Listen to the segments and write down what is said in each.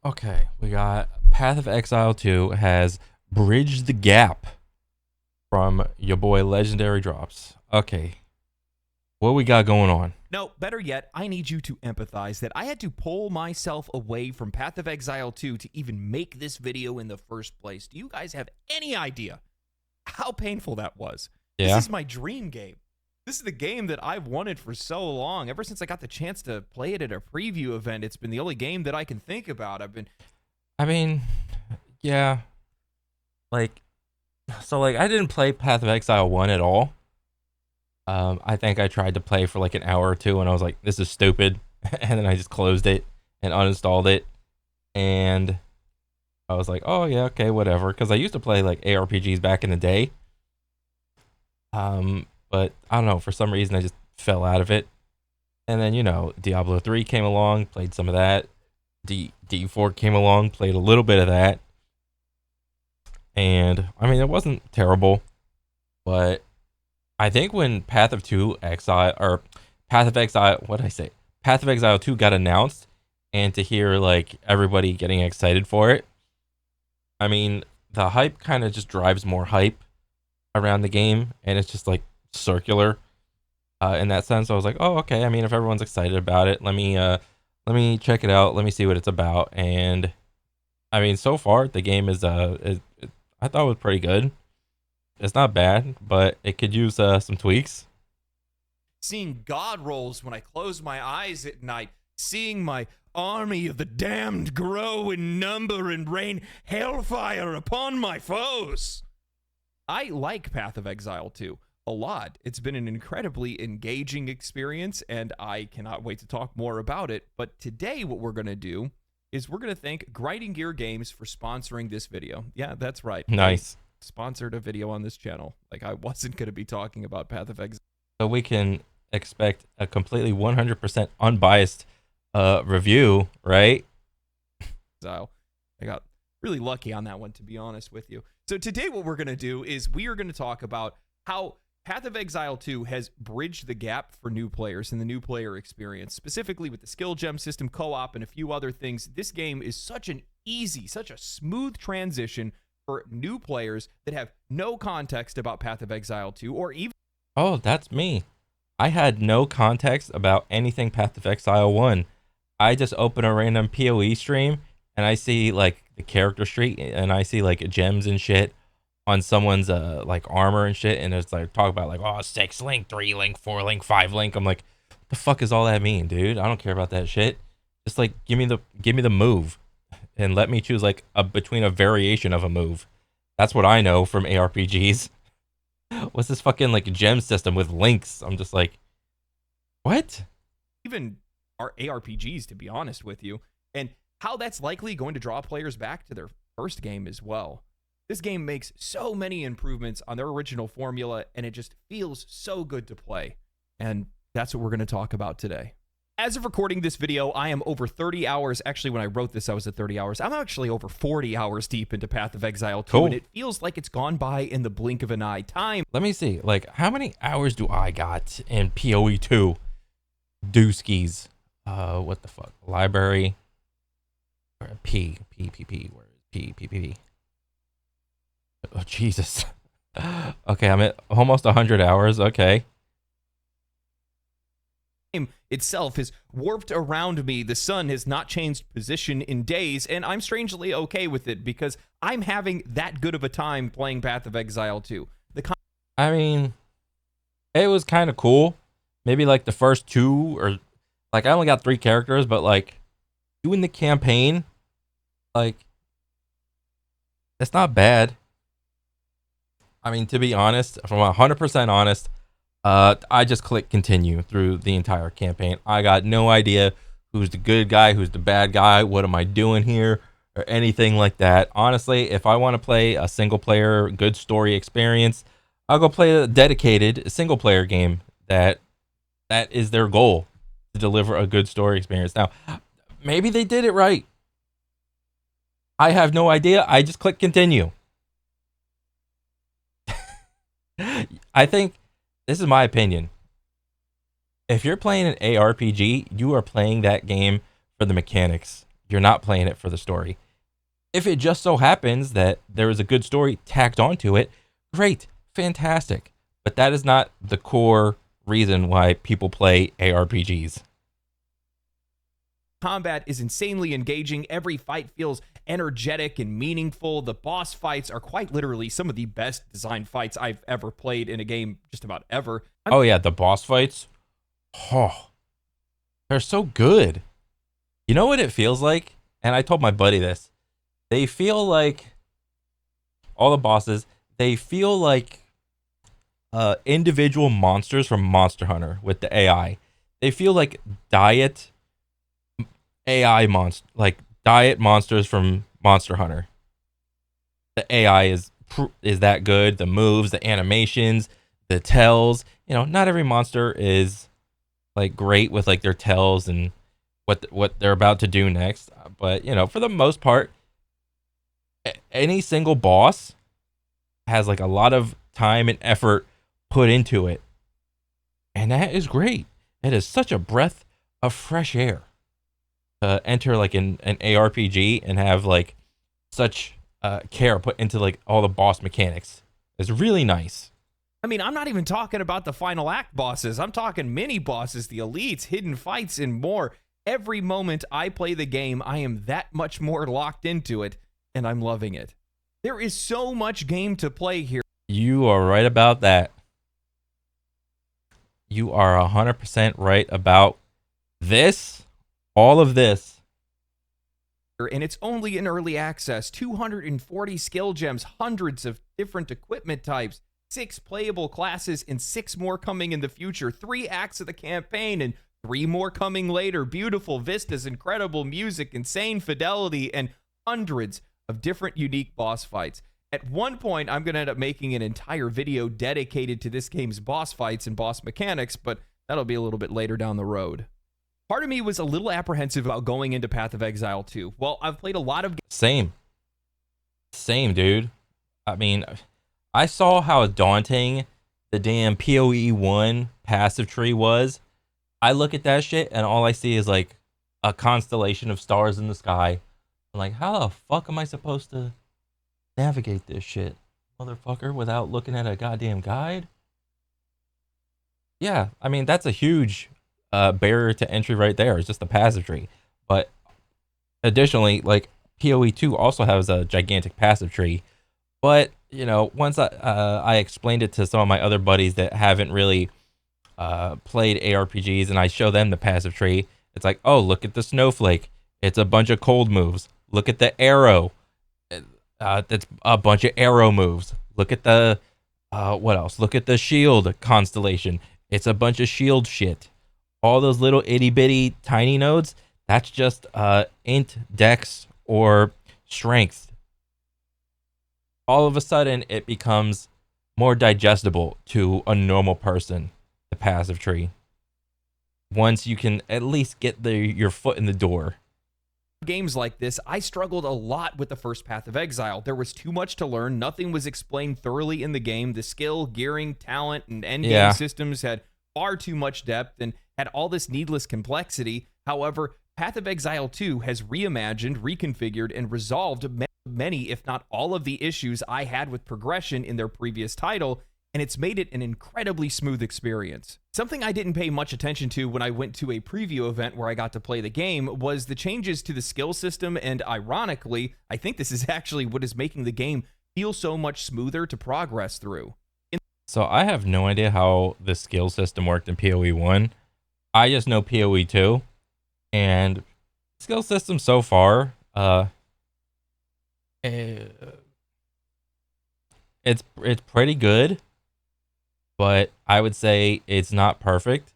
Okay, we got Path of Exile 2 has bridged the gap from your boy Legendary Drops. Okay, what we got going on? No, better yet, I need you to empathize that I had to pull myself away from Path of Exile 2 to even make this video in the first place. Do you guys have any idea how painful that was? This Yeah, is my dream game. This is the game that I've wanted for so long. Ever since I got the chance to play it at a preview event, it's been the only game that I can think about. I mean, yeah, like, I didn't play Path of Exile 1 at all. I think I tried to play for like an hour or two and I was like, this is stupid. And then I just closed it and uninstalled it. And I was like, oh, yeah, okay, whatever. Because I used to play like ARPGs back in the day. But I don't know, for some reason I just fell out of it. And then, Diablo 3 came along, played some of that. D4 came along, played a little bit of that. And I mean, it wasn't terrible, but I think when Path of 2 Exile or Path of Exile, what did I say? Path of Exile 2 got announced and to hear like everybody getting excited for it. I mean, the hype kind of just drives more hype around the game and it's just like circular in that sense. I was like, oh, okay. I mean, if everyone's excited about it, let me check it out. Let me see what it's about. And I mean, so far the game I thought it was pretty good. It's not bad, but it could use some tweaks. Seeing God rolls when I close my eyes at night, seeing my army of the damned grow in number and rain hellfire upon my foes. I like Path of Exile 2 a lot. It's been an incredibly engaging experience, and I cannot wait to talk more about it. But today, what we're going to do is we're going to thank Grinding Gear Games for sponsoring this video. Yeah, that's right. They Nice. sponsored a video on this channel. Like, I wasn't going to be talking about Path of So we can expect a completely 100% unbiased review, right? Exile. I got really lucky on that one, to be honest with you. So today what we're going to do is we are going to talk about how Path of Exile 2 has bridged the gap for new players and the new player experience, specifically with the skill gem system, co-op, and a few other things. This game is such a smooth transition for new players that have no context about Path of Exile 2 or even Oh, that's me. I had no context about anything Path of Exile 1. I just open a random PoE stream and I see like the character street and I see like gems and shit on someone's like armor and shit and it's like talk about like, oh, 6 link, 3 link, 4 link, 5 link. I'm like, what the fuck does all that mean, dude? I don't care about that shit. Just like give me the move and let me choose like between a variation of a move. That's what I know from ARPGs. What's this fucking like gem system with links? I'm just like, what? even our ARPGs, to be honest with you, and how that's likely going to draw players back to their first game as well. This game makes so many improvements on their original formula, and it just feels so good to play. And that's what we're going to talk about today. As of recording this video, I am over 30 hours. Actually, when I wrote this, I was at 30 hours. I'm actually over 40 hours deep into Path of Exile 2, Cool. and it feels like it's gone by in the blink of an eye. Time Let me see. Like, how many hours do I got in PoE 2? Dooskies. What the fuck? Library. P. P. P. P. Where is P? P. P. P. Oh, Jesus. Okay, I'm at almost 100 hours. Okay. itself has warped around me. The sun has not changed position in days, and I'm strangely okay with it because I'm having that good of a time playing Path of Exile 2. I mean, it was kind of cool. Maybe like the first two, or like I only got 3 characters, but like doing the campaign, like it's not bad. I mean, to be honest, if I'm 100% honest, I just click continue through the entire campaign. I got no idea who's the good guy, who's the bad guy, what am I doing here, or anything like that. Honestly, if I want to play a single player, good story experience, I'll go play a dedicated single player game that is their goal, to deliver a good story experience. Now, maybe they did it right. I have no idea. I just click continue. I think this is my opinion. If you're playing an ARPG, you are playing that game for the mechanics. you're not playing it for the story. If it just so happens that there is a good story tacked onto it, great, fantastic. But that is not the core reason why people play ARPGs. Combat is insanely engaging. Every fight feels energetic and meaningful. The boss fights are quite literally some of the best designed fights I've ever played in a game, just about ever. Oh yeah, the boss fights. Oh, they're so good. You know what it feels like? And I told my buddy this. They feel like all the bosses, they feel like individual monsters from Monster Hunter with the AI. They feel like diet monsters from Monster Hunter. The AI is that good. The moves, the animations, the tells. You know, not every monster is like great with like their tells and what they're about to do next. But you know, for the most part, any single boss has like a lot of time and effort put into it, and that is great. It is such a breath of fresh air to enter like an ARPG and have like such care put into like all the boss mechanics. It's really nice. I mean, I'm not even talking about the final act bosses. I'm talking mini bosses, the elites, hidden fights, and more. Every moment I play the game, I am that much more locked into it, and I'm loving it. There is so much game to play here. You are right about that. You are 100% right about this. All of this. And it's only in early access. 240 skill gems, hundreds of different equipment types, 6 playable classes, and 6 more coming in the future. 3 acts of the campaign and 3 more coming later. Beautiful vistas, incredible music, insane fidelity, and hundreds of different unique boss fights. At one point, I'm going to end up making an entire video dedicated to this game's boss fights and boss mechanics, but that'll be a little bit later down the road. Part of me was a little apprehensive about going into Path of Exile 2. Well, I've played a lot of Same, dude. I mean, I saw how daunting the damn PoE 1 passive tree was. I look at that shit and all I see is like a constellation of stars in the sky. I'm like, how the fuck am I supposed to navigate this shit, motherfucker, without looking at a goddamn guide? Yeah, I mean, that's a huge barrier to entry right there. It's just the passive tree. But additionally, like PoE 2 also has a gigantic passive tree. But, you know, once I explained it to some of my other buddies that haven't really played ARPGs and I show them the passive tree, it's like, oh, look at the snowflake. It's a bunch of cold moves. Look at the arrow. That's a bunch of arrow moves. Look at the, what else? Look at the shield constellation. It's a bunch of shield shit. All those little itty bitty tiny nodes, that's just int, dex, or strength. All of a sudden, it becomes more digestible to a normal person, the passive tree. Once you can at least get your foot in the door. Games like this, I struggled a lot with the first Path of Exile. There was too much to learn. Nothing was explained thoroughly in the game. The skill, gearing, talent, and endgame systems had far too much depth and had all this needless complexity. However, Path of Exile 2 has reimagined, reconfigured, and resolved many, if not all, of the issues I had with progression in their previous title, and it's made it an incredibly smooth experience. Something I didn't pay much attention to when I went to a preview event where I got to play the game was the changes to the skill system, and ironically, I think this is actually what is making the game feel so much smoother to progress through. So I have no idea how the skill system worked in PoE 1. I just know PoE 2, and skill system so far, it's pretty good, but I would say it's not perfect.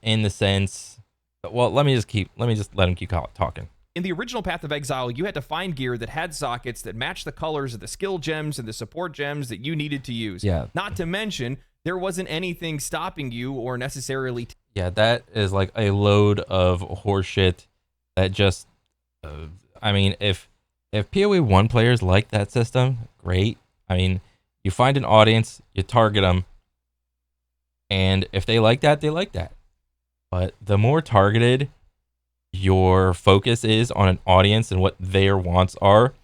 In the sense, well, let me just let him keep talking. In the original Path of Exile, you had to find gear that had sockets that matched the colors of the skill gems and the support gems that you needed to use. Yeah. Not to mention, there wasn't anything stopping you or necessarily... Yeah, that is like a load of horseshit that just... I mean, if PoE 1 players like that system, great. I mean, you find an audience, you target them, and if they like that, they like that. But the more targeted your focus is on an audience and what their wants are,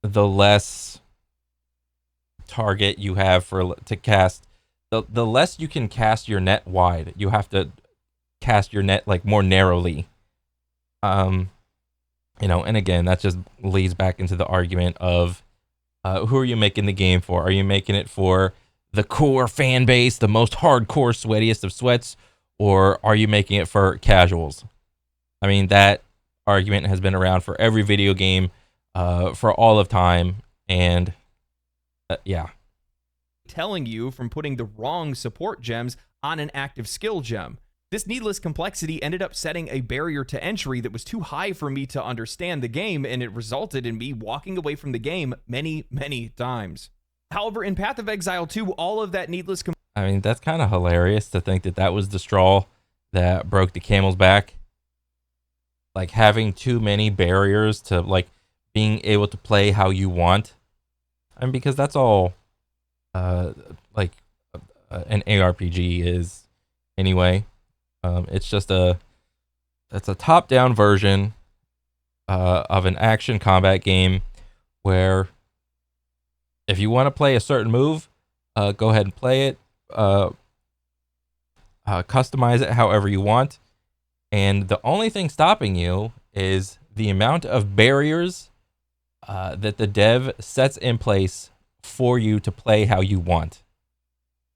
the less target you have for to cast. The less you can cast your net wide. You have to cast your net like more narrowly. And again, that just leads back into the argument of who are you making the game for? Are you making it for the core fan base, the most hardcore, sweatiest of sweats, or are you making it for casuals? I mean, that argument has been around for every video game for all of time, and yeah. Telling you from putting the wrong support gems on an active skill gem. This needless complexity ended up setting a barrier to entry that was too high for me to understand the game, and it resulted in me walking away from the game many, many times. However, in Path of Exile 2, all of that needless I mean, that's kind of hilarious to think that that was the straw that broke the camel's back. Like, having too many barriers to, like, being able to play how you want. I mean, because that's all, like, an ARPG is anyway. It's just it's a top-down version of an action combat game where if you want to play a certain move, go ahead and play it. Customize it however you want. And the only thing stopping you is the amount of barriers that the dev sets in place for you to play how you want.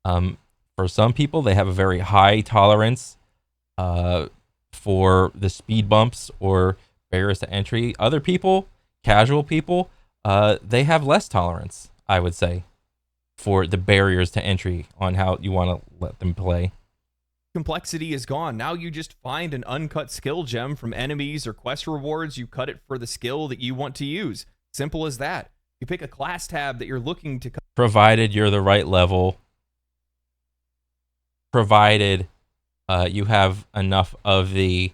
For some people, they have a very high tolerance for the speed bumps or barriers to entry. Other people, casual people, they have less tolerance, I would say, for the barriers to entry on how you want to let them play. Complexity is gone. Now you just find an uncut skill gem from enemies or quest rewards. You cut it for the skill that you want to use. Simple as that. You pick a class tab that you're looking to cut. Provided you're the right level. Provided you have enough of the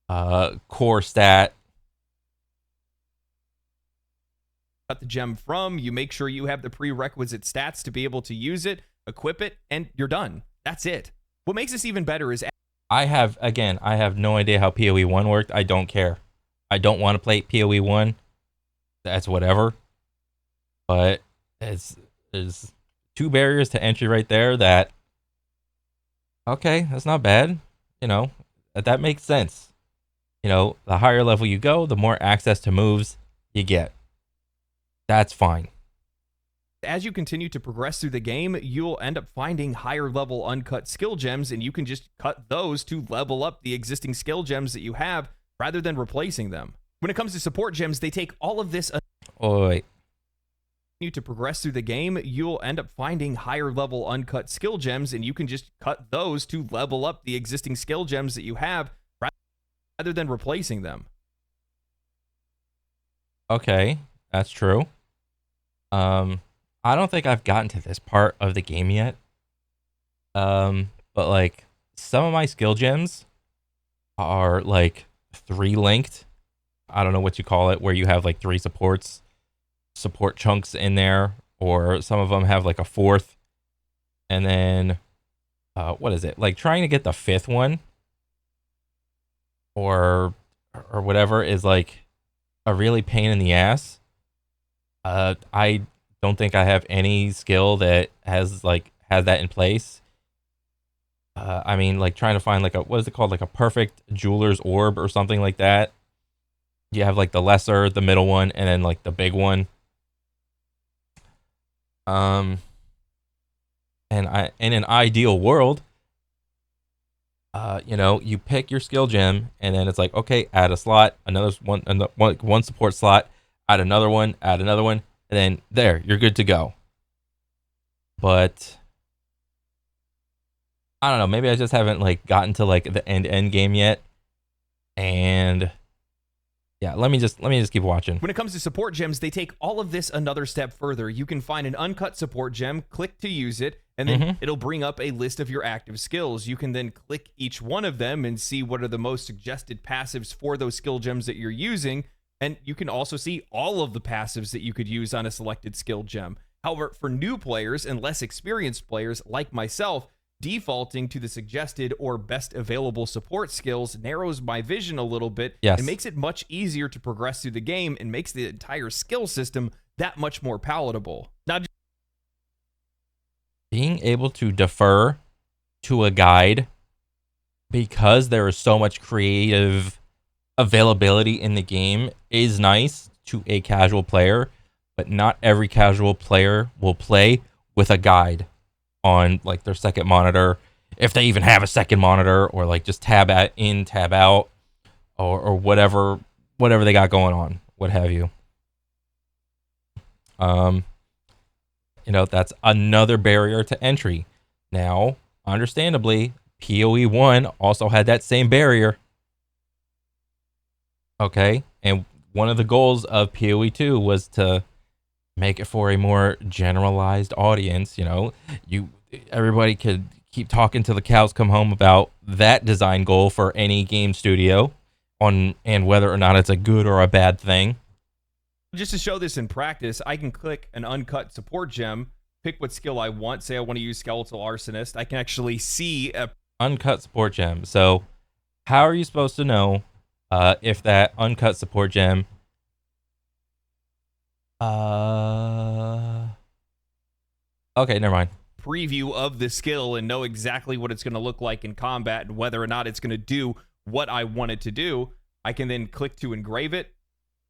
core stat. Cut the gem from. You make sure you have the prerequisite stats to be able to use it, equip it, and you're done. That's it. What makes this even better is I have no idea how PoE 1 worked. I don't care. I don't want to play PoE 1. That's whatever. But there's two barriers to entry right there that, okay, that's not bad. You know, that makes sense. You know, the higher level you go, the more access to moves you get. That's fine. As you continue to progress through the game, you'll end up finding higher level uncut skill gems, and you can just cut those to level up the existing skill gems that you have rather than replacing them. When it comes to support gems, they take all of this. Oh, wait. To progress through the game, you'll end up finding higher level uncut skill gems, and you can just cut those to level up the existing skill gems that you have rather than replacing them. Okay, that's true. I don't think I've gotten to this part of the game yet. But like some of my skill gems are like 3 linked. I don't know what you call it, where you have like 3 support chunks in there, or some of them have like a 4th. And then what is it? Like trying to get the 5th one or whatever is like a really pain in the ass. I don't think I have any skill that has that in place. I mean, like trying to find like what is it called? Like a perfect jeweler's orb or something like that. You have like the lesser, the middle one, and then like the big one. And in an ideal world, you know, you pick your skill gem, and then it's like, okay, add a slot, one support slot, add another one, and then there, you're good to go. But I don't know, maybe I just haven't like gotten to like the end game yet. And yeah, let me just keep watching. When it comes to support gems, they take all of this another step further. You can find an uncut support gem, click to use it, and then it'll bring up a list of your active skills. You can then click each one of them and see what are the most suggested passives for those skill gems that you're using. And you can also see all of the passives that you could use on a selected skill gem. However, for new players and less experienced players like myself, Defaulting to the suggested or best available support skills narrows my vision a little bit Yes. and makes it much easier to progress through the game and makes the entire skill system that much more palatable. Not just Being able to defer to a guide because there is so much creative availability in the game is nice to a casual player, but not every casual player will play with a guide on like their second monitor, if they even have a second monitor, or like just tab in, tab out, or whatever they got going on, what have you. That's another barrier to entry. Now, understandably, PoE 1 also had that same barrier. Okay, and one of the goals of PoE 2 was to make it for a more generalized audience. Everybody could keep talking till the cows come home about that design goal for any game studio and whether or not it's a good or a bad thing. to show this in practice, I can click an uncut support gem, pick what skill I want. Say I want to use Skeletal Arsonist. I can actually see a Uncut support gem. So how are you supposed to know if that uncut support gem okay, never mind. preview of the skill and know exactly what it's going to look like in combat and whether or not it's going to do what I want it to do. I can then click to engrave it.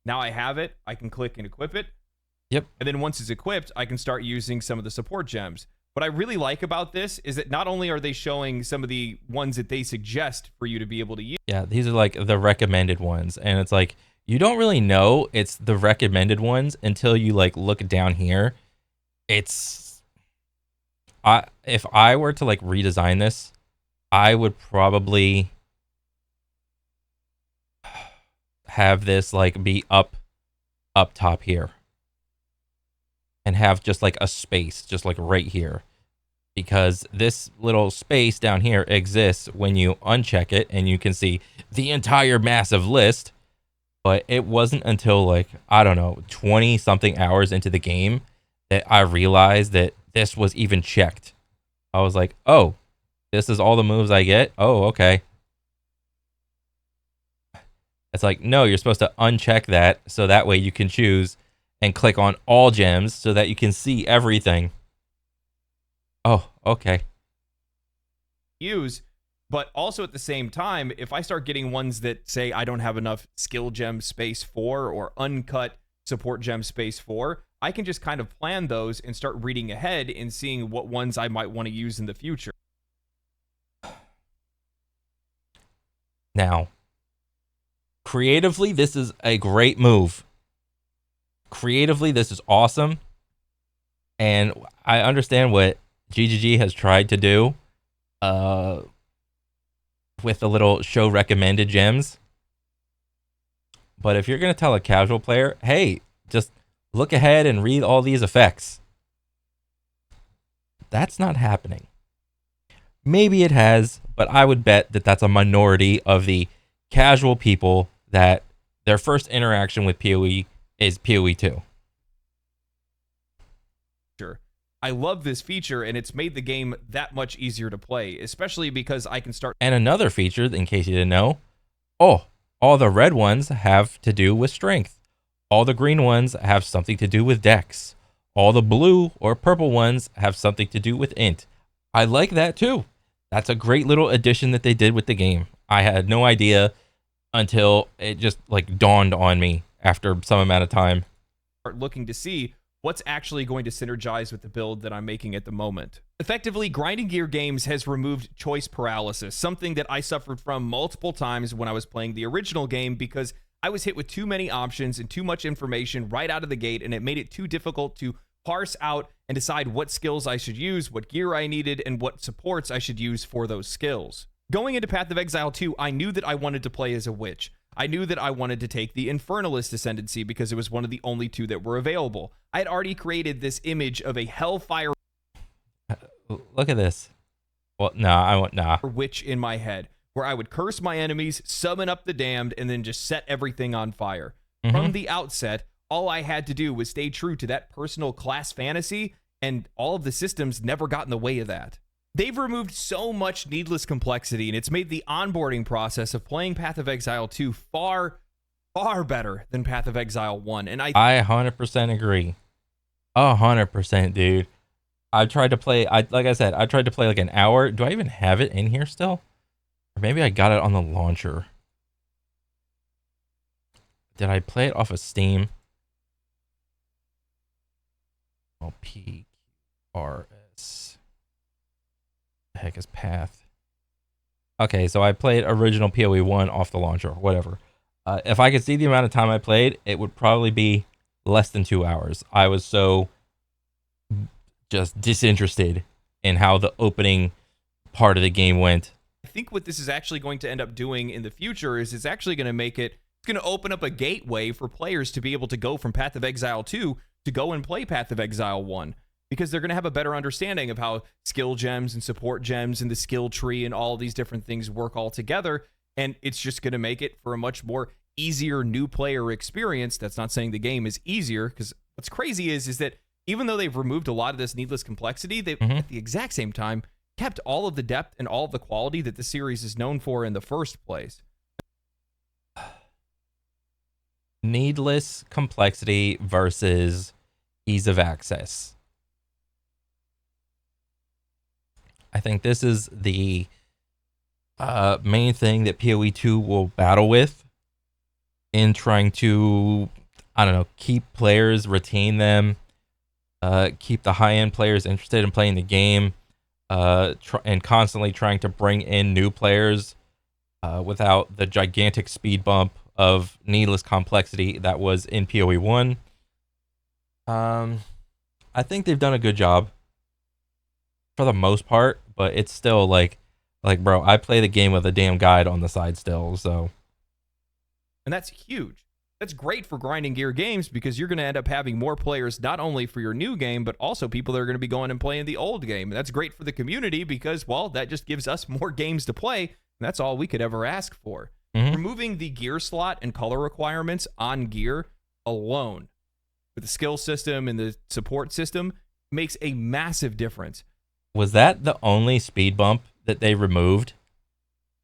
Now I have it. I can click and equip it. Yep. And then once it's equipped, I can start using some of the support gems. What I really like about this is that not only are they showing some of the ones that they suggest for you to be able to use. Yeah, these are like the recommended ones, and it's like you don't really know it's the recommended ones until you like look down here. If I were to like redesign this, I would probably have this like be up top here and have just like a space just like right here, because this little space down here exists when you uncheck it and you can see the entire massive list. But it wasn't until like, I don't know, 20 something hours into the game that I realized that this was even checked. I was like, oh, this is all the moves I get? Oh, okay. It's like, no, you're supposed to uncheck that so that way you can choose and click on all gems so that you can see everything. Oh, okay. Use, but also at the same time, if I start getting ones that say I don't have enough skill gem space for or uncut support gem space for, I can just kind of plan those and start reading ahead and seeing what ones I might want to use in the future. Now, creatively, this is a great move. Creatively, this is awesome. And I understand what GGG has tried to do with the little show recommended gems. But if you're going to tell a casual player, hey, just look ahead and read all these effects, that's not happening. Maybe it has, but I would bet that that's a minority of the casual people that their first interaction with PoE is PoE 2. Sure. I love this feature, and it's made the game that much easier to play, especially because I can start. And another feature, in case you didn't know, all the red ones have to do with strength. All the green ones have something to do with dex. All the blue or purple ones have something to do with int. I like that too. That's a great little addition that they did with the game. I had no idea until it just like dawned on me after some amount of time. Looking to see what's actually going to synergize with the build that I'm making at the moment. Effectively, Grinding Gear Games has removed choice paralysis, something that I suffered from multiple times when I was playing the original game because I was hit with too many options and too much information right out of the gate, and it made it too difficult to parse out and decide what skills I should use, what gear I needed, and what supports I should use for those skills. Going into Path of Exile 2, I knew that I wanted to play as a witch. I knew that I wanted to take the Infernalist Ascendancy because it was one of the only two that were available. I had already created this image of a Hellfire Look at this. Well, nah. witch in my head, where I would curse my enemies, summon up the damned, and then just set everything on fire. Mm-hmm. From the outset, all I had to do was stay true to that personal class fantasy, and all of the systems never got in the way of that. they've removed so much needless complexity, and it's made the onboarding process of playing Path of Exile 2 far, far better than Path of Exile 1. And I 100% agree. 100%, dude. I tried to play, like I said, I tried to play like an hour. Do I even have it in here still? Or maybe I got it on the launcher. Did I play it off of Steam? Oh, PRS. The heck is Path? Okay, so I played original PoE 1 off the launcher, whatever. If I could see the amount of time I played, it would probably be less than 2 hours. I was so just disinterested in how the opening part of the game went. I think what this is actually going to end up doing in the future is it's actually going to make it, it's going to open up a gateway for players to be able to go from Path of Exile 2 to go and play Path of Exile 1. Because they're going to have a better understanding of how skill gems and support gems and the skill tree and all these different things work all together. And it's just going to make it for a much more easier new player experience. That's not saying the game is easier, because what's crazy is that even though they've removed a lot of this needless complexity, they've at the exact same time kept all of the depth and all of the quality that the series is known for in the first place. Needless complexity versus ease of access. I think this is the main thing that PoE 2 will battle with in trying to, I don't know, keep players, retain them, keep the high-end players interested in playing the game, and constantly trying to bring in new players without the gigantic speed bump of needless complexity that was in PoE 1. I think they've done a good job for the most part, but it's still like bro, I play the game with a damn guide on the side still, so. And that's huge. That's great for grinding gear games, because you're going to end up having more players not only for your new game, but also people that are going to be going and playing the old game. And that's great for the community because, well, that just gives us more games to play. And that's all we could ever ask for. Removing the gear slot and color requirements on gear alone with the skill system and the support system makes a massive difference. Was that the only speed bump that they removed?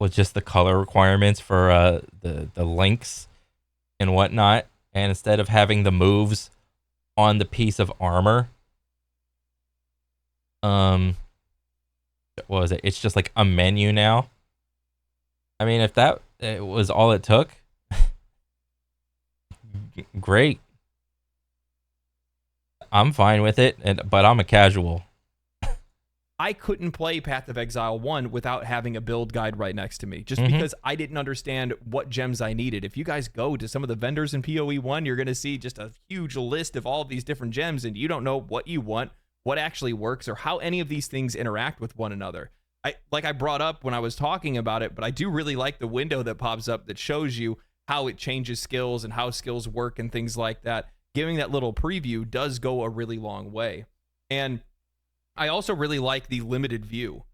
Was just the color requirements for the links and whatnot, and instead of having the moves on the piece of armor, what was it? It's just like a menu now. I mean, if that was all it took, great. I'm fine with it, but I'm a casual. I couldn't play Path of Exile 1 without having a build guide right next to me, just because I didn't understand what gems I needed. If you guys go to some of the vendors in PoE 1, you're going to see just a huge list of all of these different gems, and you don't know what you want, what actually works, or how any of these things interact with one another. Like I brought up when I was talking about it, but I do really like the window that pops up that shows you how it changes skills and how skills work and things like that. Giving that little preview does go a really long way. And I also really like the limited view,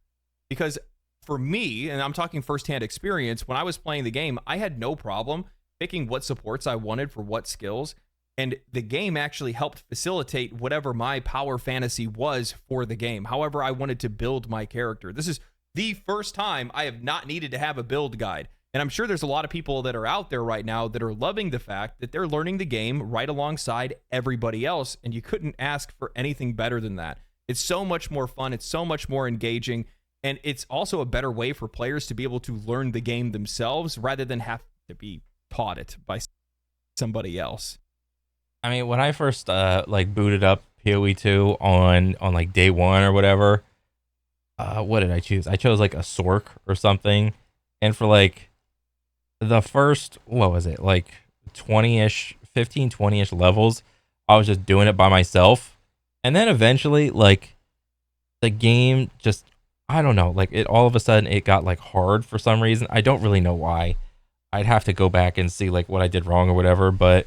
because for me, and I'm talking firsthand experience, when I was playing the game, I had no problem picking what supports I wanted for what skills, and the game actually helped facilitate whatever my power fantasy was for the game, however I wanted to build my character. This is the first time I have not needed to have a build guide, and I'm sure there's a lot of people that are out there right now that are loving the fact that they're learning the game right alongside everybody else, and you couldn't ask for anything better than that. It's so much more fun. It's so much more engaging. And it's also a better way for players to be able to learn the game themselves rather than have to be taught it by somebody else. I mean, when I first like booted up PoE 2 on like day one or whatever, what did I choose? I chose like a Sork or something. And for like the first, what was it? Like 20-ish, 15, 20-ish levels, I was just doing it by myself. And then eventually, like, the game just, I don't know, like, it all of a sudden, it got, like, hard for some reason. I don't really know why. I'd have to go back and see, like, what I did wrong or whatever, but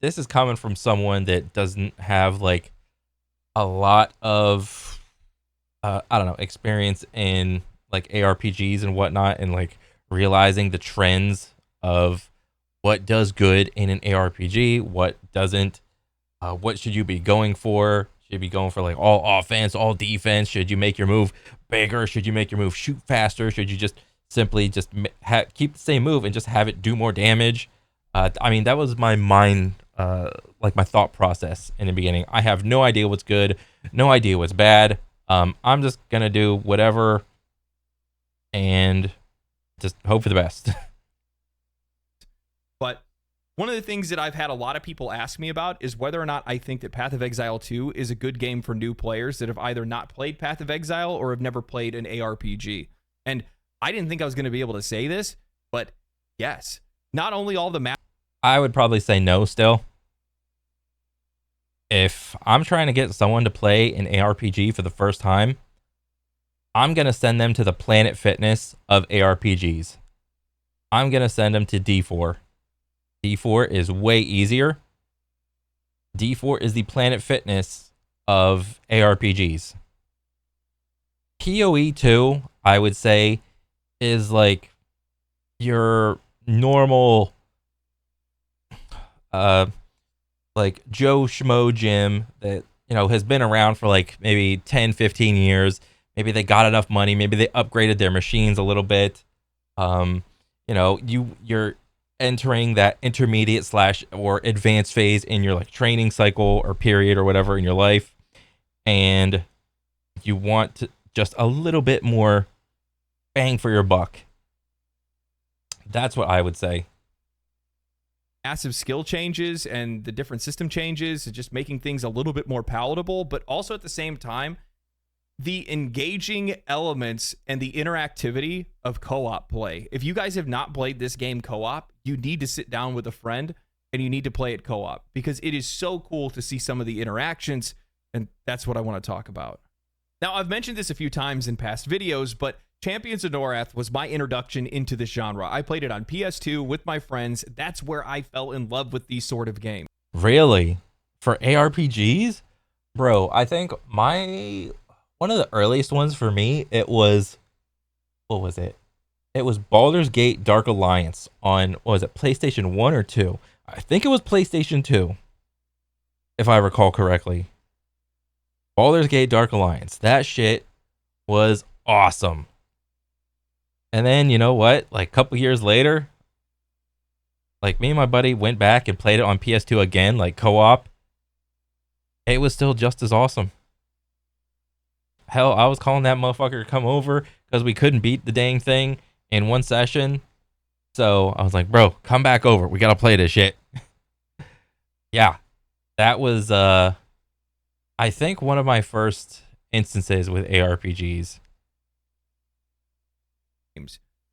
this is coming from someone that doesn't have, like, a lot of, I don't know, experience in, like, ARPGs and whatnot, and, like, realizing the trends of what does good in an ARPG, what doesn't. What should you be going for? Should you be going for like all offense, all defense? Should you make your move bigger? Should you make your move shoot faster? Should you just simply just keep the same move and just have it do more damage? I mean, that was my mind, like my thought process in the beginning. I have no idea what's good, no idea what's bad. I'm just gonna do whatever and just hope for the best. But one of the things that I've had a lot of people ask me about is whether or not I think that Path of Exile 2 is a good game for new players that have either not played Path of Exile or have never played an ARPG. And I didn't think I was going to be able to say this, but yes, not only all the maps. I would probably say no still. If I'm trying to get someone to play an ARPG for the first time, I'm going to send them to the Planet Fitness of ARPGs. I'm going to send them to D4. D4 is way easier. D4 is the Planet Fitness of ARPGs. PoE 2, I would say, is like your normal like Joe Schmo gym that, you know, has been around for like maybe 10, 15 years. Maybe they got enough money. Maybe they upgraded their machines a little bit. You know, you're entering that intermediate / or advanced phase in your like training cycle or period or whatever in your life, and you want just a little bit more bang for your buck. That's what I would say. Massive skill changes and the different system changes, just making things a little bit more palatable, but also at the same time, the engaging elements and the interactivity of co-op play. If you guys have not played this game co-op, you need to sit down with a friend and you need to play it co-op because it is so cool to see some of the interactions, and that's what I want to talk about. Now, I've mentioned this a few times in past videos, but Champions of Norath was my introduction into this genre. I played it on PS2 with my friends. That's where I fell in love with these sort of games. Really? For ARPGs? Bro, I think one of the earliest ones for me, it was, what was it? It was Baldur's Gate Dark Alliance on, what was it, PlayStation 1 or 2? I think it was PlayStation 2, if I recall correctly. Baldur's Gate Dark Alliance. That shit was awesome. And then, you know what? Like a couple years later, like me and my buddy went back and played it on PS2 again, like co-op. It was still just as awesome. Hell, I was calling that motherfucker to come over because we couldn't beat the dang thing in one session. So I was like, bro, come back over. We got to play this shit. Yeah, that was, I think, one of my first instances with ARPGs.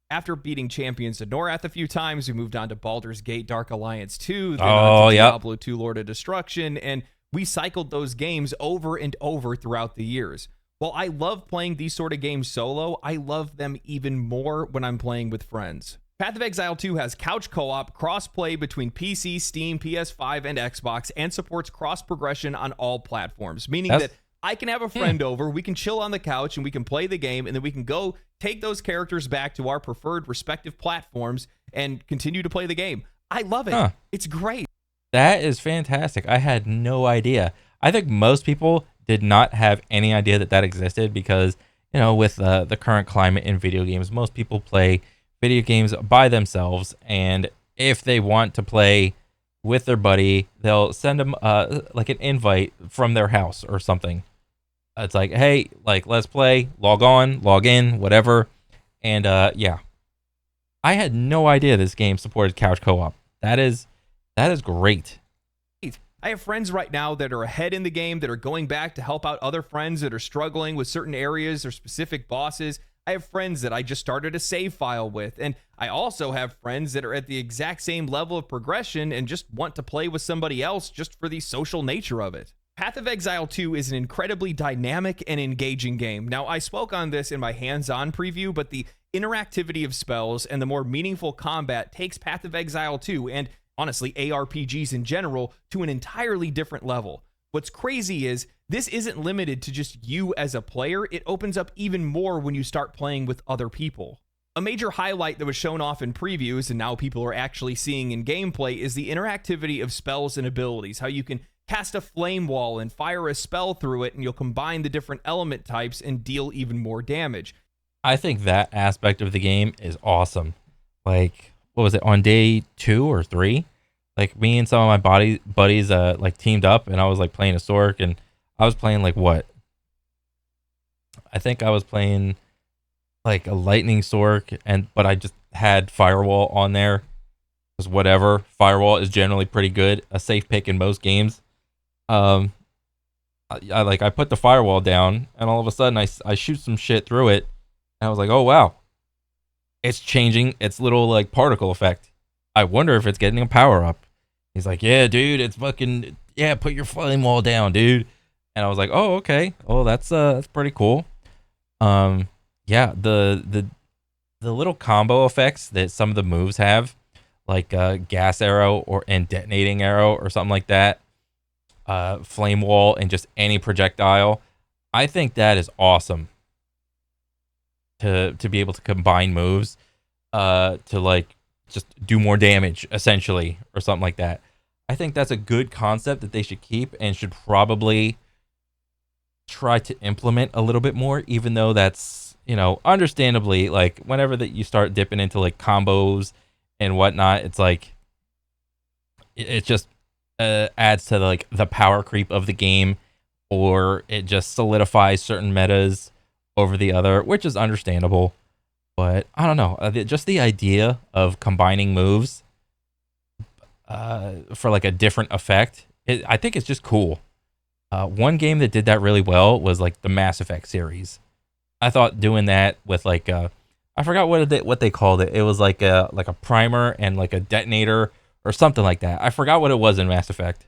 After beating Champions of Norath a few times, we moved on to Baldur's Gate Dark Alliance 2, then on to Diablo 2 Lord of Destruction, and we cycled those games over and over throughout the years. While I love playing these sort of games solo, I love them even more when I'm playing with friends. Path of Exile 2 has couch co-op, cross-play between PC, Steam, PS5, and Xbox, and supports cross-progression on all platforms, meaning that I can have a friend over, we can chill on the couch, and we can play the game, and then we can go take those characters back to our preferred respective platforms and continue to play the game. I love it. It's great. That is fantastic. I had no idea. I think most people did not have any idea that that existed because, you know, with the current climate in video games, most people play video games by themselves, and if they want to play with their buddy, they'll send them like an invite from their house or something. It's like, hey, like, let's play, log on, log in, whatever. And yeah, I had no idea this game supported couch co-op. That is great. I have friends right now that are ahead in the game, that are going back to help out other friends that are struggling with certain areas or specific bosses. I have friends that I just started a save file with, and I also have friends that are at the exact same level of progression and just want to play with somebody else just for the social nature of it. Path of Exile 2 is an incredibly dynamic and engaging game. Now, I spoke on this in my hands-on preview, but the interactivity of spells and the more meaningful combat takes Path of Exile 2, and honestly, ARPGs in general, to an entirely different level. What's crazy is this isn't limited to just you as a player. It opens up even more when you start playing with other people. A major highlight that was shown off in previews and now people are actually seeing in gameplay is the interactivity of spells and abilities, how you can cast a flame wall and fire a spell through it, and you'll combine the different element types and deal even more damage. I think that aspect of the game is awesome. Like, what was it, on day 2 or 3? Like, me and some of my buddies like teamed up, and I was like playing a Sork, and I was playing like what? I think I was playing like a lightning Sork, but I just had Firewall on there. Because whatever, Firewall is generally pretty good, a safe pick in most games. I put the Firewall down, and all of a sudden I shoot some shit through it, and I was like, oh wow, it's changing its little like particle effect. I wonder if it's getting a power up. He's like, yeah, dude, it's fucking, yeah, put your flame wall down, dude. And I was like, oh, okay. Oh, that's pretty cool. Yeah, the little combo effects that some of the moves have, like gas arrow and detonating arrow or something like that, flame wall and just any projectile. I think that is awesome to be able to combine moves to like just do more damage essentially or something like that. I think that's a good concept that they should keep and should probably try to implement a little bit more, even though that's, understandably, like whenever that you start dipping into like combos and whatnot, it's like it just adds to like the power creep of the game, or it just solidifies certain metas over the other, which is understandable. But I don't know, just the idea of combining moves for like a different effect, I think it's just cool. One game that did that really well was like the Mass Effect series. I thought doing that with like I forgot what they called it. It was like a primer and like a detonator or something like that. I forgot what it was in Mass Effect.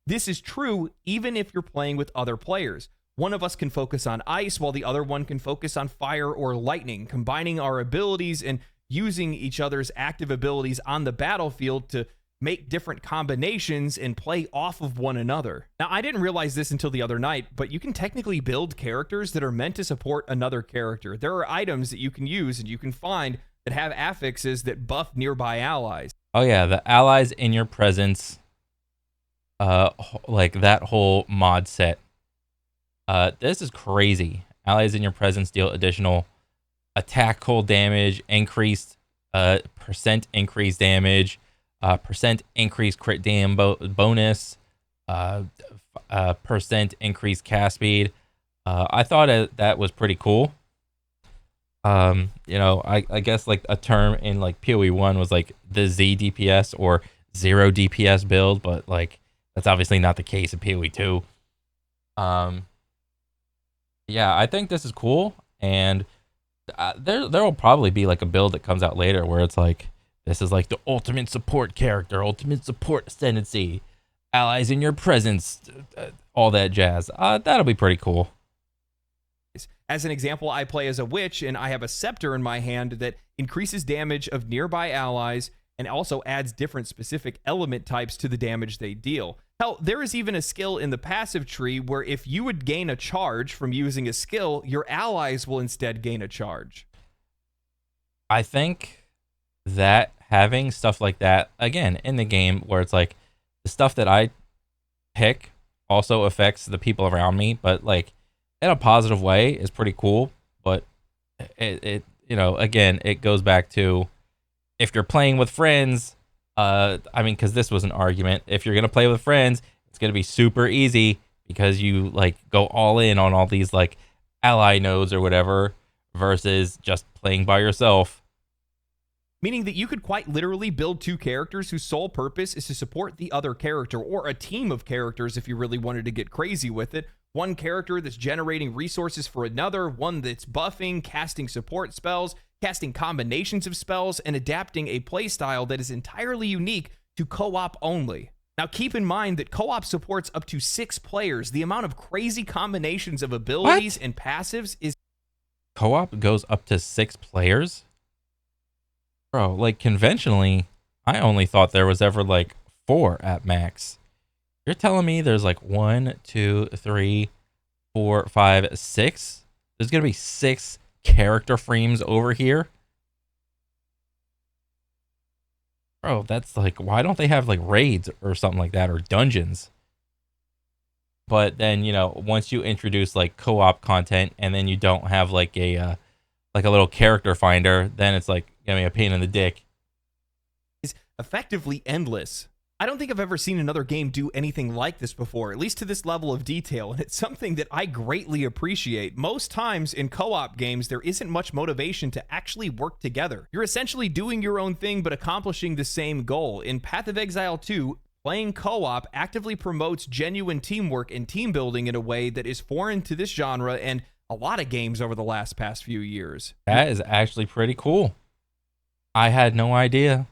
This is true even if you're playing with other players. One of us can focus on ice while the other one can focus on fire or lightning, combining our abilities and using each other's active abilities on the battlefield to make different combinations and play off of one another. Now, I didn't realize this until the other night, but you can technically build characters that are meant to support another character. There are items that you can use and you can find that have affixes that buff nearby allies. Oh yeah, the allies in your presence, like that whole mod set. This is crazy. Allies in your presence deal additional attack cold damage, increased percent increased damage, percent increased crit bonus, percent increased cast speed. I thought that was pretty cool. I guess like a term in like PoE 1 was like the Z DPS or 0 DPS build, but like that's obviously not the case in PoE 2. Yeah, I think this is cool, and there will probably be like a build that comes out later where it's like, this is like the ultimate support character, ultimate support ascendancy, allies in your presence, all that jazz. That'll be pretty cool. As an example, I play as a witch, and I have a scepter in my hand that increases damage of nearby allies and also adds different specific element types to the damage they deal. Hell, there is even a skill in the passive tree where if you would gain a charge from using a skill, your allies will instead gain a charge. I think that having stuff like that, again, in the game where it's like the stuff that I pick also affects the people around me, but like in a positive way is pretty cool. But it again, it goes back to if you're playing with friends, because this was an argument. If you're gonna play with friends, it's gonna be super easy because you like go all in on all these like ally nodes or whatever, versus just playing by yourself. Meaning that you could quite literally build two characters whose sole purpose is to support the other character, or a team of characters if you really wanted to get crazy with it. One character that's generating resources for another, one that's buffing, casting support spells, casting combinations of spells, and adapting a playstyle that is entirely unique to co-op only. Now keep in mind that co-op supports up to 6 players. The amount of crazy combinations of abilities and passives is... Co-op goes up to 6 players? Bro, like conventionally, I only thought there was ever like 4 at max. You're telling me there's like 1, 2, 3, 4, 5, 6? There's gonna be 6 character frames over here? Bro, that's like, why don't they have like raids or something like that, or dungeons? But then, once you introduce like co-op content, and then you don't have like a little character finder, then it's like gonna be a pain in the dick. Is effectively endless. I don't think I've ever seen another game do anything like this before, at least to this level of detail, and it's something that I greatly appreciate. Most times in co-op games, there isn't much motivation to actually work together. You're essentially doing your own thing, but accomplishing the same goal. In Path of Exile 2, playing co-op actively promotes genuine teamwork and team building in a way that is foreign to this genre and a lot of games over the past few years. That is actually pretty cool. I had no idea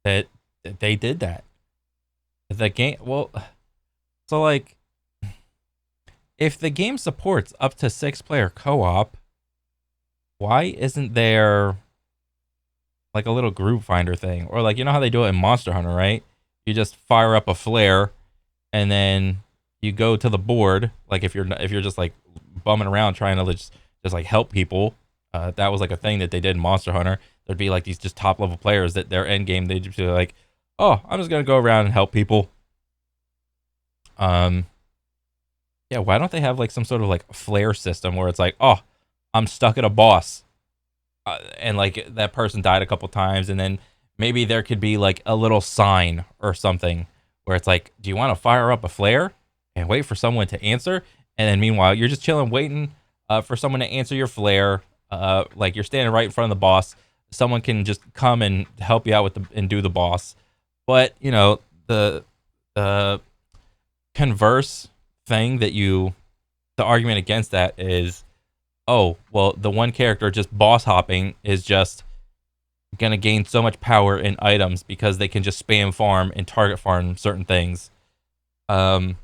that they did that. The game, well, so like, if the game supports up to 6-player co-op, why isn't there like a little group finder thing? Or like, you know how they do it in Monster Hunter, right? You just fire up a flare, and then you go to the board. Like if you're just like bumming around trying to just like help people, that was like a thing that they did in Monster Hunter. There'd be like these just top level players that their end game, they'd just be like, oh, I'm just gonna go around and help people. Yeah, why don't they have like some sort of like flare system where it's like, oh, I'm stuck at a boss, and like that person died a couple times, and then maybe there could be like a little sign or something where it's like, do you want to fire up a flare and wait for someone to answer, and then meanwhile you're just chilling waiting for someone to answer your flare, like you're standing right in front of the boss, someone can just come and help you out with and do the boss. But the converse thing the argument against that is, oh, well, the one character just boss hopping is just gonna gain so much power in items because they can just spam farm and target farm certain things. And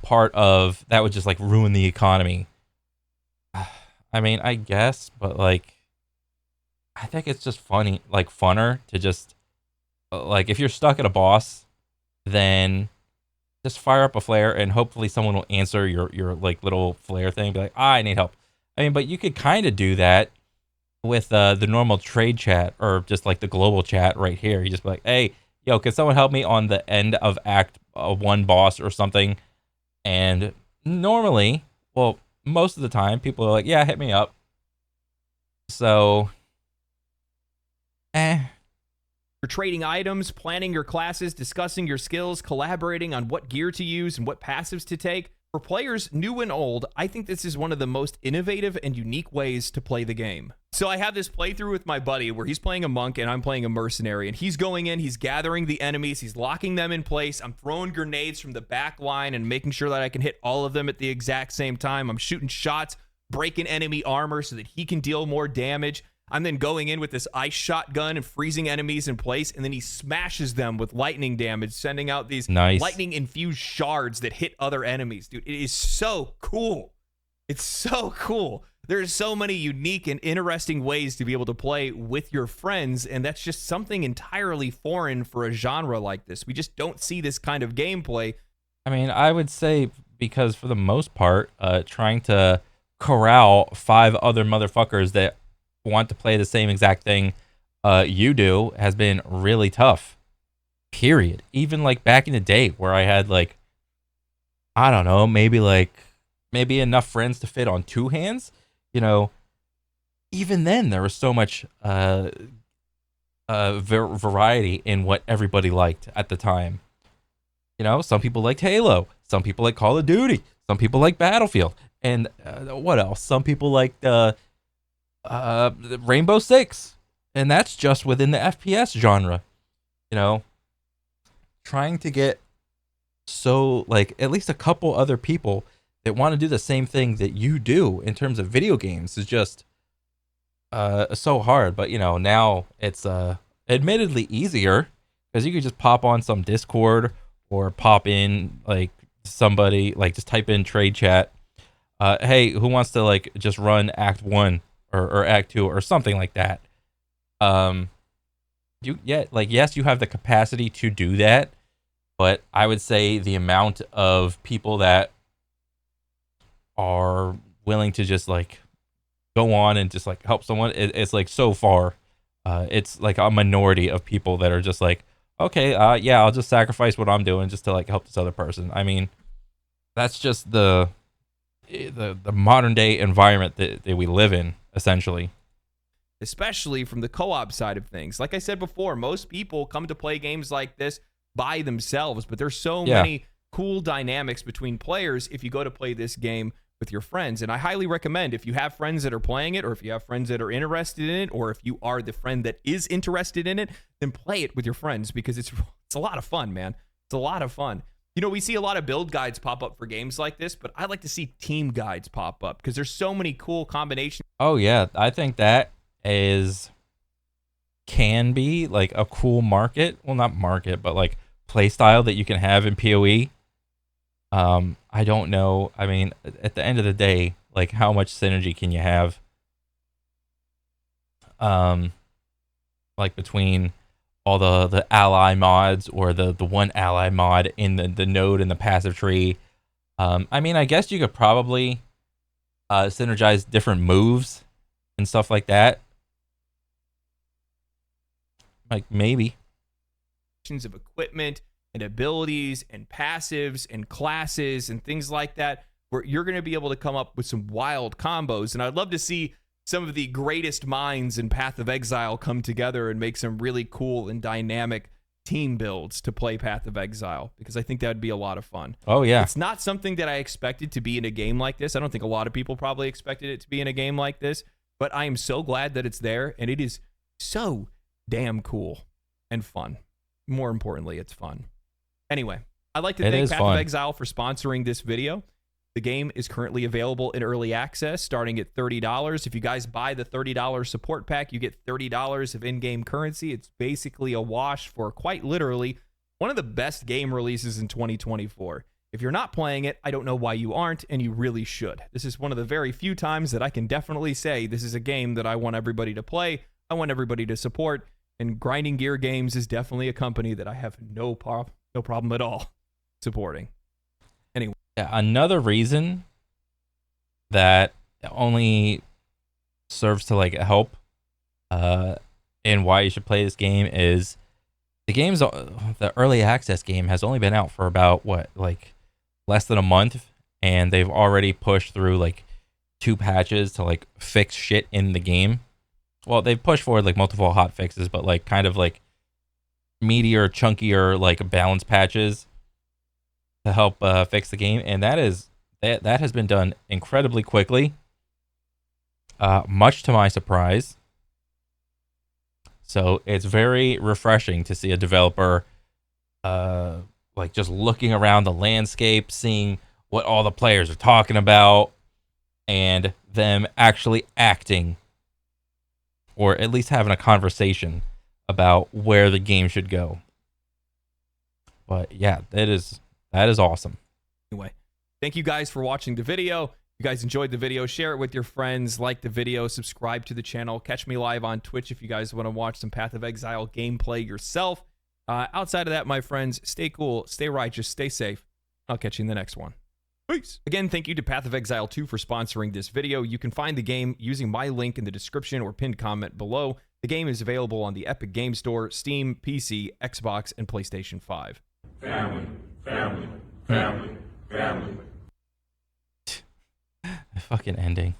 part of that would just like ruin the economy. I mean, I guess, but like, I think it's just funny, like funner to just like, if you're stuck at a boss, then just fire up a flare and hopefully someone will answer your like little flare thing. Be like, I need help. I mean, but you could kind of do that with the normal trade chat or just like the global chat right here. You just be like, hey, yo, can someone help me on the end of act one boss or something? And normally, well, most of the time, people are like, yeah, hit me up. So, You're trading items, planning your classes, discussing your skills, collaborating on what gear to use and what passives to take. For players new and old, I think this is one of the most innovative and unique ways to play the game. So I have this playthrough with my buddy where he's playing a monk and I'm playing a mercenary, and he's going in, he's gathering the enemies, he's locking them in place. I'm throwing grenades from the back line and making sure that I can hit all of them at the exact same time. I'm shooting shots, breaking enemy armor so that he can deal more damage. I'm then going in with this ice shotgun and freezing enemies in place, and then he smashes them with lightning damage, sending out these lightning-infused shards that hit other enemies. Dude, it is so cool. It's so cool. There's so many unique and interesting ways to be able to play with your friends, and that's just something entirely foreign for a genre like this. We just don't see this kind of gameplay. I mean, I would say because for the most part, trying to corral 5 other motherfuckers that want to play the same exact thing you do has been really tough, period. Even like back in the day where I had like, I don't know, maybe enough friends to fit on 2 hands, even then there was so much variety in what everybody liked at the time. Some people liked Halo, some people like Call of Duty, some people like Battlefield, and what else, some people liked Rainbow Six, and that's just within the FPS genre. Trying to get so like at least a couple other people that want to do the same thing that you do in terms of video games is just so hard. But now it's admittedly easier because you could just pop on some Discord or pop in like somebody, like just type in trade chat, hey, who wants to like just run act 1 or act 2 or something like that. Yes, you have the capacity to do that, but I would say the amount of people that are willing to just like go on and just like help someone, it's like so far, it's like a minority of people that are just like, okay, yeah, I'll just sacrifice what I'm doing just to like help this other person. I mean, that's just the modern day environment that we live in, essentially. Especially from the co-op side of things. Like I said before, most people come to play games like this by themselves, but there's so Yeah. many cool dynamics between players if you go to play this game with your friends. And I highly recommend, if you have friends that are playing it, or if you have friends that are interested in it, or if you are the friend that is interested in it, then play it with your friends, because it's a lot of fun, man. It's a lot of fun. You know, we see a lot of build guides pop up for games like this, but I like to see team guides pop up because there's so many cool combinations. Oh yeah, I think that can be like a cool market. Well, not market, but like play style that you can have in PoE. I don't know. I mean, at the end of the day, like how much synergy can you have? Like between all the ally mods, or the one ally mod in the node and the passive tree. I mean, I guess you could probably synergize different moves and stuff like that. Like maybe. Of equipment and abilities and passives and classes and things like that, where you're going to be able to come up with some wild combos. And I'd love to see some of the greatest minds in Path of Exile come together and make some really cool and dynamic team builds to play Path of Exile, because I think that would be a lot of fun. Oh yeah. It's not something that I expected to be in a game like this. I don't think a lot of people probably expected it to be in a game like this, but I am so glad that it's there, and it is so damn cool and fun. More importantly, it's fun. Anyway, I'd like to thank Path of Exile for sponsoring this video. The game is currently available in early access, starting at $30. If you guys buy the $30 support pack, you get $30 of in-game currency. It's basically a wash for, quite literally, one of the best game releases in 2024. If you're not playing it, I don't know why you aren't, and you really should. This is one of the very few times that I can definitely say this is a game that I want everybody to play, I want everybody to support, and Grinding Gear Games is definitely a company that I have no problem at all supporting. Anyway. Yeah, another reason that only serves to like help in why you should play this game is the early access game has only been out for about like less than a month, and they've already pushed through like 2 patches to like fix shit in the game. Well, they've pushed forward like multiple hot fixes, but like kind of like meatier, chunkier like balance patches to help fix the game, and that has been done incredibly quickly, much to my surprise. So it's very refreshing to see a developer like just looking around the landscape, seeing what all the players are talking about, and them actually acting, or at least having a conversation about where the game should go. But yeah, that is awesome. Anyway, thank you guys for watching the video. If you guys enjoyed the video, share it with your friends, like the video, subscribe to the channel, catch me live on Twitch if you guys want to watch some Path of Exile gameplay yourself. Outside of that, my friends, stay cool, stay righteous, stay safe. I'll catch you in the next one. Peace. Again, thank you to Path of Exile 2 for sponsoring this video. You can find the game using my link in the description or pinned comment below. The game is available on the Epic Game Store, Steam, PC, Xbox, and PlayStation 5. Family, family, family, family. Fucking ending.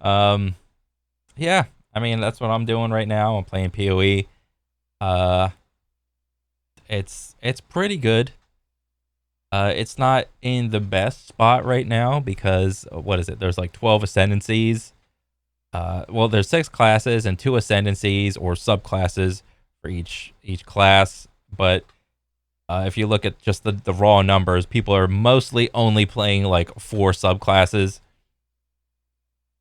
Yeah, I mean, that's what I'm doing right now. I'm playing PoE. It's pretty good. It's not in the best spot right now because what is it? There's like 12 ascendancies. Well, there's 6 classes and 2 ascendancies or subclasses for each class. But if you look at just the raw numbers, people are mostly only playing like 4 subclasses.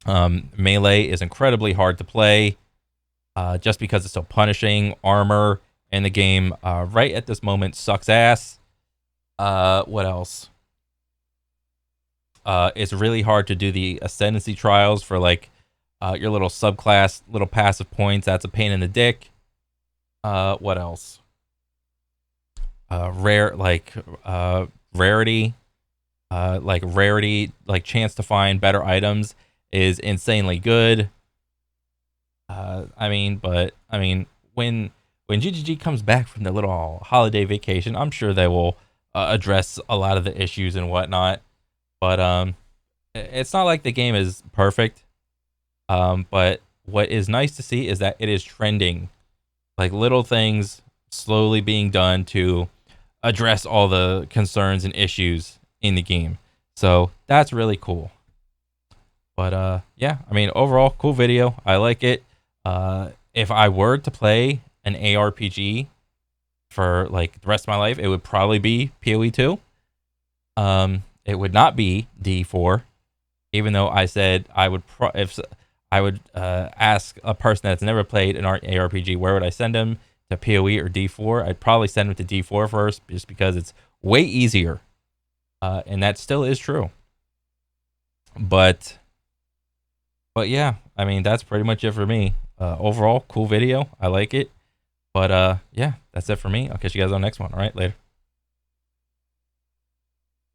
Melee is incredibly hard to play just because it's so punishing. Armor in the game right at this moment sucks ass. What else? It's really hard to do the ascendancy trials for like your little subclass, little passive points. That's a pain in the dick. What else? Rarity, like chance to find better items is insanely good. I mean, when when GGG comes back from their little holiday vacation, I'm sure they will address a lot of the issues and whatnot. But it's not like the game is perfect. But what is nice to see is that it is trending, like little things slowly being done to address all the concerns and issues in the game. So that's really cool. But yeah, I mean, overall, cool video. I like it. If I were to play an ARPG for like the rest of my life, it would probably be PoE 2. It would not be D4, even though I said I would if I would ask a person that's never played an ARPG, where would I send them, to PoE or D4? I'd probably send them to D4 first, just because it's way easier, and that still is true. But yeah, I mean, that's pretty much it for me. Overall, cool video. I like it. But yeah, that's it for me. I'll catch you guys on the next one. All right, later.